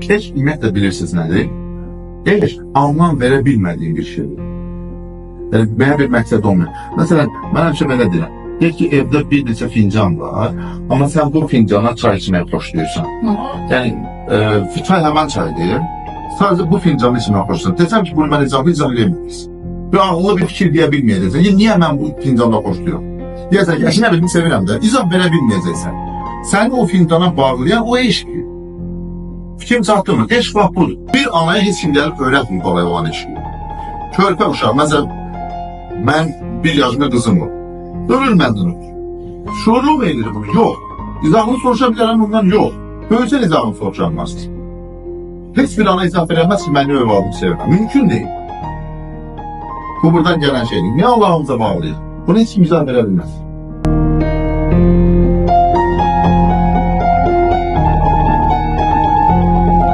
Eşq ümumiyyətlə bilirsiniz nədir? Eşq anlam verə bilmədiyin bir şeydir. Yəni, mənə bir məqsəd olmuyor. Məsələn, mən həmişə belə deyirəm. Deyək ki, evdə bir neçə fincan var, amma sən bu fincana çay içməyə xoşlayırsan. Yəni, çay həmən çaydır, sadəcə bu fincanı içməyə xoşlayırsan. Desəm ki, bunu mən icazə verməyiniz. Bir ağıllı bir fikir deyə bilməyəcəksən. Niyə mən bu fincanda xoşlayıram? Deyəcək ki, nə bildim, sevirəm də, icazə verə bilməyəcəksən. Səni o fincana bağlayan o eşqdir. Fikrim çatdı mı? Eşq vaxt budur. Bir anaya heç kim gəlib öyrətmir kolay olan eşqi. Körpə uşaq, məsələn, mən 1 yaşında qızım var. Ölür məndən ötür. Şuurluq edir bunu? Yox. İzahını soruşa bilərəm bundan? Yox. Böyüsən izahını soruşanmaz. Heç bir ana izah verəməz ki, məni övladım sevirəm. Mümkün deyil. Bu buradan gələn şeydir. Niyə Allahımıza bağlıyıq? Bunu heç kim izah verə bilməz.